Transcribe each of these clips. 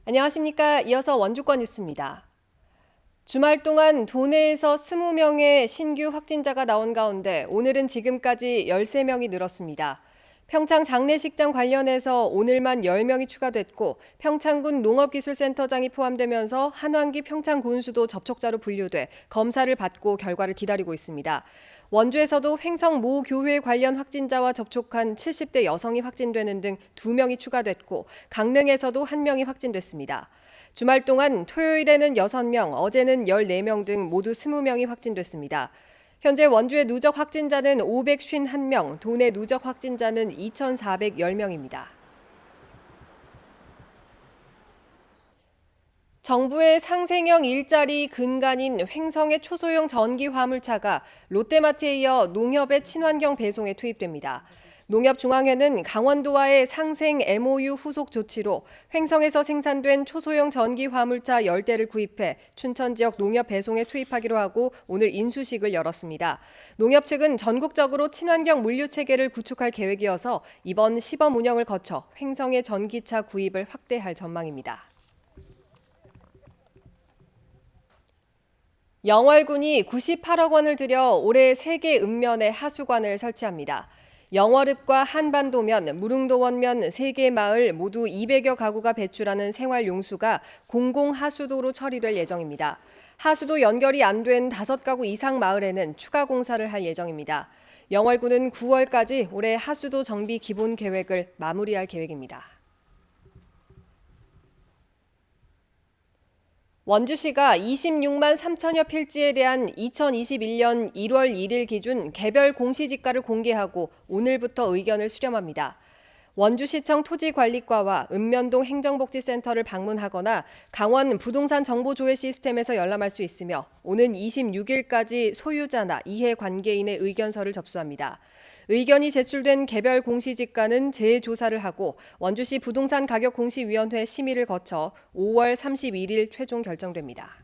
안녕하십니까. 이어서 원주권 뉴스입니다. 주말 동안 도내에서 20명의 신규 확진자가 나온 가운데 오늘은 지금까지 13명이 늘었습니다. 평창 장례식장 관련해서 오늘만 10명이 추가됐고 평창군 농업기술센터장이 포함되면서 한환기 평창군수도 접촉자로 분류돼 검사를 받고 결과를 기다리고 있습니다. 원주에서도 횡성 모 교회 관련 확진자와 접촉한 70대 여성이 확진되는 등 2명이 추가됐고 강릉에서도 1명이 확진됐습니다. 주말 동안 토요일에는 6명, 어제는 14명 등 모두 20명이 확진됐습니다. 현재 원주의 누적 확진자는 551명, 도내 누적 확진자는 2,410명입니다. 정부의 상생형 일자리 근간인 횡성의 초소형 전기 화물차가 롯데마트에 이어 농협의 친환경 배송에 투입됩니다. 농협중앙회는 강원도와의 상생 MOU 후속 조치로 횡성에서 생산된 초소형 전기 화물차 10대를 구입해 춘천 지역 농협 배송에 투입하기로 하고 오늘 인수식을 열었습니다. 농협 측은 전국적으로 친환경 물류 체계를 구축할 계획이어서 이번 시범 운영을 거쳐 횡성의 전기차 구입을 확대할 전망입니다. 영월군이 98억 원을 들여 올해 세계 읍면에 하수관을 설치합니다. 영월읍과 한반도면, 무릉도원면 3개 마을 모두 200여 가구가 배출하는 생활용수가 공공하수도로 처리될 예정입니다. 하수도 연결이 안 된 5가구 이상 마을에는 추가 공사를 할 예정입니다. 영월군은 9월까지 올해 하수도 정비 기본 계획을 마무리할 계획입니다. 원주시가 26만 3천여 필지에 대한 2021년 1월 1일 기준 개별 공시지가를 공개하고 오늘부터 의견을 수렴합니다. 원주시청 토지관리과와 읍면동 행정복지센터를 방문하거나 강원 부동산 정보조회 시스템에서 열람할 수 있으며 오는 26일까지 소유자나 이해관계인의 의견서를 접수합니다. 의견이 제출된 개별 공시지가는 재조사를 하고 원주시 부동산 가격공시위원회 심의를 거쳐 5월 31일 최종 결정됩니다.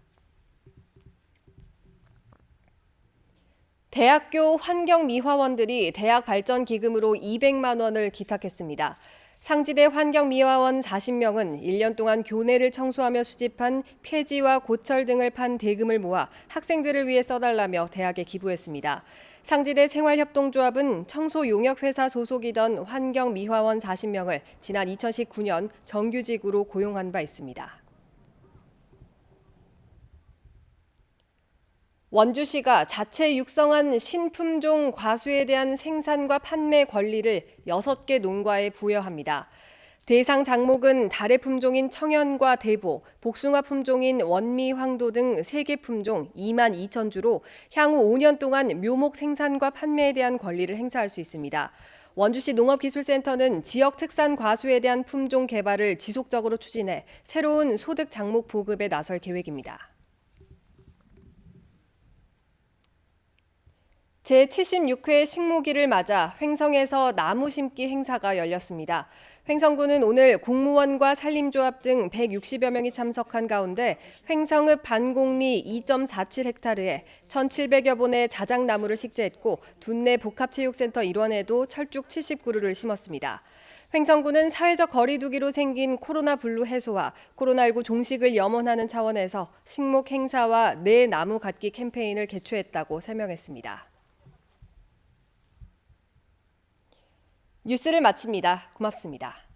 대학교 환경미화원들이 대학 발전 기금으로 200만 원을 기탁했습니다. 상지대 환경미화원 40명은 1년 동안 교내를 청소하며 수집한 폐지와 고철 등을 판 대금을 모아 학생들을 위해 써달라며 대학에 기부했습니다. 상지대 생활협동조합은 청소용역회사 소속이던 환경미화원 40명을 지난 2019년 정규직으로 고용한 바 있습니다. 원주시가 자체 육성한 신품종 과수에 대한 생산과 판매 권리를 6개 농가에 부여합니다. 대상 작목은 달의 품종인 청연과 대보, 복숭아 품종인 원미, 황도 등 3개 품종 2만 2천 주로 향후 5년 동안 묘목 생산과 판매에 대한 권리를 행사할 수 있습니다. 원주시 농업기술센터는 지역 특산 과수에 대한 품종 개발을 지속적으로 추진해 새로운 소득 작목 보급에 나설 계획입니다. 제76회 식목일을 맞아 횡성에서 나무 심기 행사가 열렸습니다. 횡성군은 오늘 공무원과 산림조합 등 160여 명이 참석한 가운데 횡성읍 반공리 2.47헥타르에 1,700여 본의 자작나무를 식재했고 둔내 복합체육센터 일원에도 철쭉 70그루를 심었습니다. 횡성군은 사회적 거리두기로 생긴 코로나 블루 해소와 코로나19 종식을 염원하는 차원에서 식목 행사와 내 나무 갖기 캠페인을 개최했다고 설명했습니다. 뉴스를 마칩니다. 고맙습니다.